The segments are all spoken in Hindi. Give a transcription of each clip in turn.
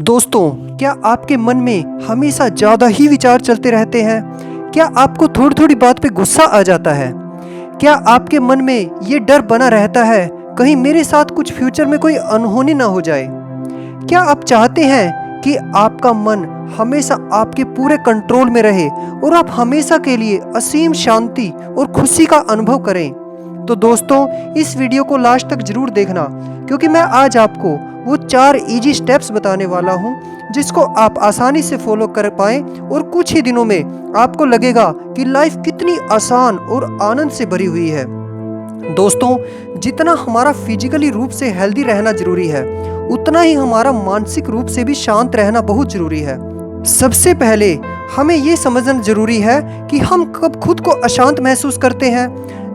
दोस्तों, क्या आपके मन में हमेशा ज़्यादा ही विचार चलते रहते हैं? क्या आपको थोड़ी थोड़ी बात पे गुस्सा आ जाता है? क्या आपके मन में ये डर बना रहता है कहीं मेरे साथ कुछ फ्यूचर में कोई अनहोनी ना हो जाए? क्या आप चाहते हैं कि आपका मन हमेशा आपके पूरे कंट्रोल में रहे और आप हमेशा के लिए असीम शांति और खुशी का अनुभव करें? तो दोस्तों, इस वीडियो को लास्ट तक जरूर देखना, क्योंकि मैं आज आपको वो 4 इजी स्टेप्स बताने वाला हूँ जिसको आप आसानी से फॉलो कर पाएं और कुछ ही दिनों में आपको लगेगा कि लाइफ कितनी आसान और आनंद से भरी हुई है। दोस्तों, जितना हमारा फिजिकली रूप से हेल्दी रहना जरूरी है, उतना ही हमारा मानसिक रूप से भी शांत रहना बहुत जरूरी है। सबसे पहले हमें ये समझना जरूरी है कि हम कब खुद को अशांत महसूस करते हैं।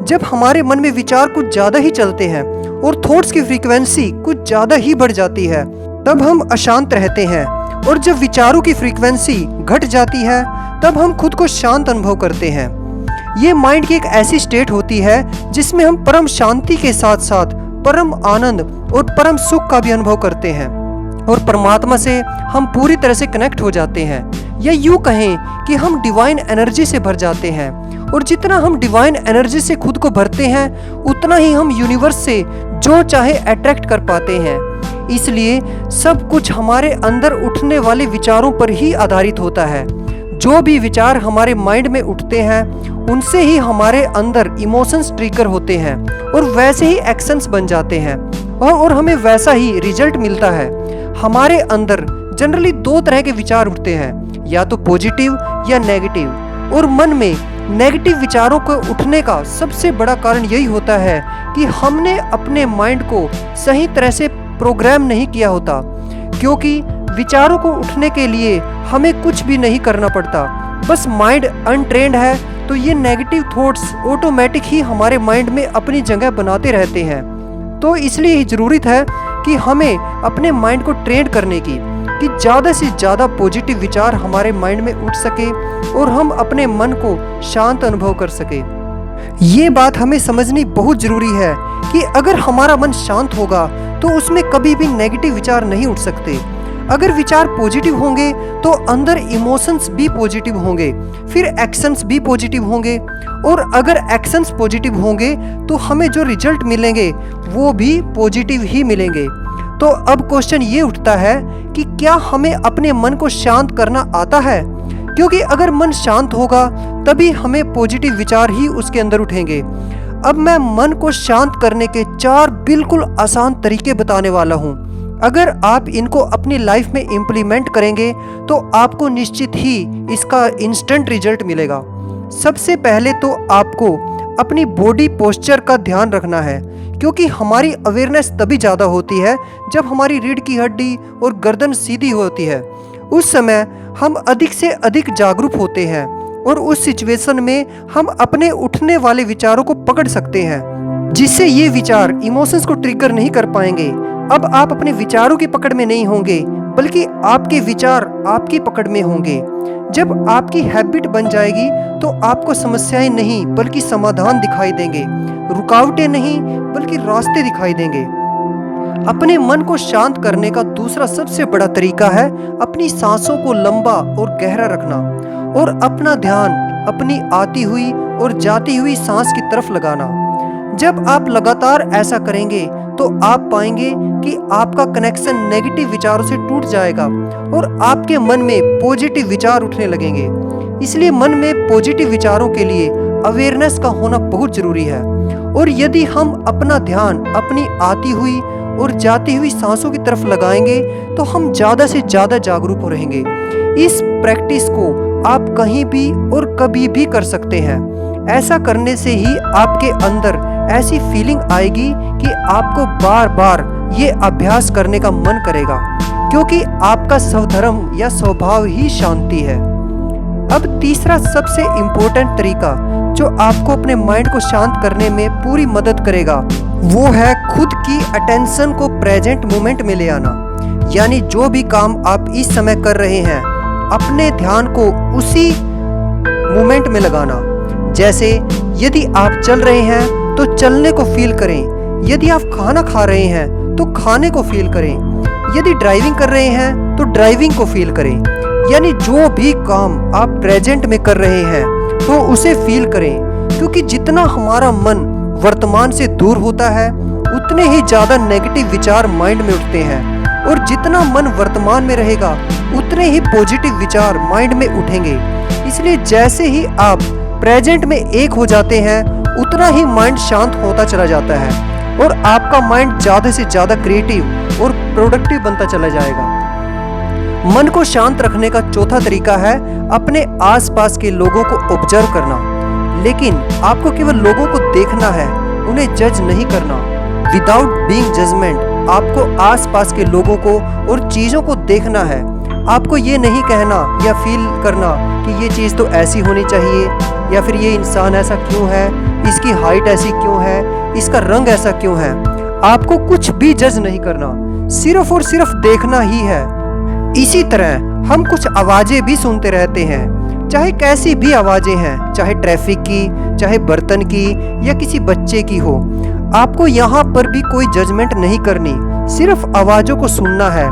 जब हमारे मन में विचार कुछ ज़्यादा ही चलते हैं और थॉट्स की फ्रीक्वेंसी कुछ ज़्यादा ही बढ़ जाती है, तब हम अशांत रहते हैं। और जब विचारों की फ्रीक्वेंसी घट जाती है, तब हम खुद को शांत अनुभव करते हैं। ये माइंड की एक ऐसी स्टेट होती है जिसमें हम परम शांति के साथ साथ परम आनंद और परम सुख का भी अनुभव करते हैं और परमात्मा से हम पूरी तरह से कनेक्ट हो जाते हैं, या यूँ कहें कि हम डिवाइन एनर्जी से भर जाते हैं। और जितना हम डिवाइन एनर्जी से खुद को भरते हैं, उतना ही हम यूनिवर्स से जो चाहे अट्रैक्ट कर पाते हैं। इसलिए सब कुछ हमारे अंदर उठने वाले विचारों पर ही आधारित होता है। जो भी विचार हमारे माइंड में उठते हैं, उनसे ही हमारे अंदर इमोशंस ट्रिगर होते हैं और वैसे ही एक्शंस बन जाते हैं और हमें वैसा ही रिजल्ट मिलता है। हमारे अंदर जनरली 2 तरह के विचार उठते हैं, या तो पॉजिटिव या नेगेटिव। और मन में नेगेटिव विचारों को उठने का सबसे बड़ा कारण यही होता है कि हमने अपने माइंड को सही तरह से प्रोग्राम नहीं किया होता, क्योंकि विचारों को उठने के लिए हमें कुछ भी नहीं करना पड़ता। बस माइंड अनट्रेंड है तो ये नेगेटिव थॉट्स ऑटोमेटिक ही हमारे माइंड में अपनी जगह बनाते रहते हैं। तो इसलिए ही ज़रूरत है कि हमें अपने माइंड को ट्रेन करने की, कि ज़्यादा से ज़्यादा पॉजिटिव विचार हमारे माइंड में उठ सके और हम अपने मन को शांत अनुभव कर सके। ये बात हमें समझनी बहुत ज़रूरी है कि अगर हमारा मन शांत होगा तो उसमें कभी भी नेगेटिव विचार नहीं उठ सकते। अगर विचार पॉजिटिव होंगे तो अंदर इमोशंस भी पॉजिटिव होंगे, फिर एक्शंस भी पॉजिटिव होंगे, और अगर एक्शंस पॉजिटिव होंगे तो हमें जो रिजल्ट मिलेंगे वो भी पॉजिटिव ही मिलेंगे। तो अब क्वेश्चन ये उठता है कि क्या हमें अपने मन को शांत करना आता है? क्योंकि अगर मन शांत होगा तभी हमें पॉजिटिव विचार ही उसके अंदर उठेंगे। अब मैं मन को शांत करने के 4 बिल्कुल आसान तरीके बताने वाला हूँ। अगर आप इनको अपनी लाइफ में इम्प्लीमेंट करेंगे तो आपको निश्चित ही इसका इंस्टेंट रिजल्ट मिलेगा। सबसे पहले तो आपको अपनी बॉडी पोस्चर का ध्यान रखना है, क्योंकि हमारी अवेयरनेस तभी ज़्यादा होती है जब हमारी रीढ़ की हड्डी और गर्दन सीधी होती है। उस समय हम अधिक से अधिक जागरूक होते हैं और उस सिचुएशन में हम अपने उठने वाले विचारों को पकड़ सकते हैं, जिससे ये विचार इमोशंस को ट्रिगर नहीं कर पाएंगे। अब आप अपने विचारों की पकड़ में नहीं होंगे, बल्कि आपके विचार आपकी पकड़ में होंगे। जब आपकी हैबिट बन जाएगी तो आपको समस्याएं नहीं बल्कि समाधान दिखाई देंगे, रुकावटें नहीं बल्कि रास्ते दिखाई देंगे। अपने मन को शांत करने का दूसरा सबसे बड़ा तरीका है अपनी सांसों को लंबा और गहरा रखना और अपना ध्यान अपनी आती हुई और जाती हुई सांस की तरफ लगाना। जब आप लगातार ऐसा करेंगे तो आप पाएंगे कि आपका कनेक्शन नेगेटिव विचारों से टूट जाएगा और आपके मन में पॉजिटिव विचार उठने लगेंगे। इसलिए मन में पॉजिटिव विचारों के लिए अवेयरनेस का होना बहुत जरूरी है। और यदि हम अपना ध्यान अपनी आती हुई और जाती हुई सांसों की तरफ लगाएंगे तो हम ज़्यादा से ज़्यादा जागरूक हो रहेंगे। इस प्रैक्टिस को आप कहीं भी और कभी भी कर सकते हैं। ऐसा करने से ही आपके अंदर ऐसी फीलिंग आएगी कि आपको बार बार ये अभ्यास करने का मन करेगा, क्योंकि आपका स्वधर्म या स्वभाव ही शांति है। अब तीसरा सबसे इम्पोर्टेंट तरीका जो आपको अपने माइंड को शांत करने में पूरी मदद करेगा, वो है खुद की अटेंशन को प्रेजेंट मोमेंट में ले आना। यानी जो भी काम आप इस समय कर रहे हैं, अपने ध्यान को उसी मोमेंट में लगाना। जैसे यदि आप चल रहे हैं तो चलने को फील करें, यदि आप खाना खा रहे हैं तो खाने को फील करें, यदि ड्राइविंग कर रहे हैं तो ड्राइविंग को फील करें, यानी जो भी काम आप प्रेजेंट में कर रहे हैं तो उसे फील करें, क्योंकि जितना हमारा मन वर्तमान से दूर होता है उतने ही ज़्यादा नेगेटिव विचार माइंड में उठते हैं, और जितना मन वर्तमान में रहेगा उतने ही पॉजिटिव विचार माइंड में उठेंगे। इसलिए जैसे ही आप प्रेजेंट में एक हो जाते हैं उतना ही माइंड शांत होता चला जाता है और आपका माइंड ज़्यादा से ज़्यादा क्रिएटिव और प्रोडक्टिव बनता चला जाएगा। मन को शांत रखने का चौथा तरीका है अपने आसपास के लोगों को ऑब्जर्व करना, लेकिन आपको केवल लोगों को देखना है, उन्हें जज नहीं करना। विदाउट बीइंग जजमेंट आपको आसपास के लोगों को और चीज़ों को देखना है। आपको ये नहीं कहना या फील करना कि ये चीज़ तो ऐसी होनी चाहिए, या फिर ये इंसान ऐसा क्यों है, इसकी हाइट ऐसी क्यों है, इसका रंग ऐसा क्यों है। आपको कुछ भी जज नहीं करना, सिर्फ और सिर्फ देखना ही है। इसी तरह हम कुछ आवाज़ें भी सुनते रहते हैं, चाहे कैसी भी आवाज़ें हैं, चाहे ट्रैफिक की, चाहे बर्तन की, या किसी बच्चे की हो। आपको यहाँ पर भी कोई जजमेंट नहीं करनी, सिर्फ आवाज़ों को सुनना है।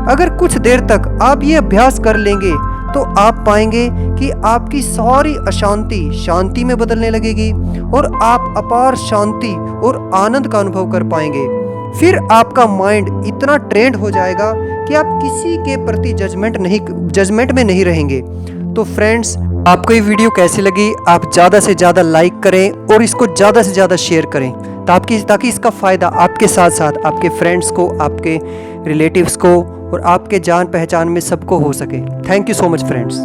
अगर कुछ देर तक आप ये अभ्यास कर लेंगे तो आप पाएंगे कि आपकी सारी अशांति शांति में बदलने लगेगी और आप अपार शांति और आनंद का अनुभव कर पाएंगे। फिर आपका माइंड इतना ट्रेंड हो जाएगा कि आप किसी के प्रति जजमेंट में नहीं रहेंगे। तो फ्रेंड्स, आपको ये वीडियो कैसी लगी? आप ज़्यादा से ज़्यादा लाइक करें और इसको ज़्यादा से ज़्यादा शेयर करें, ताकि इसका फ़ायदा आपके साथ साथ आपके फ्रेंड्स को, आपके रिलेटिव्स को और आपके जान पहचान में सबको हो सके। Thank you so much friends.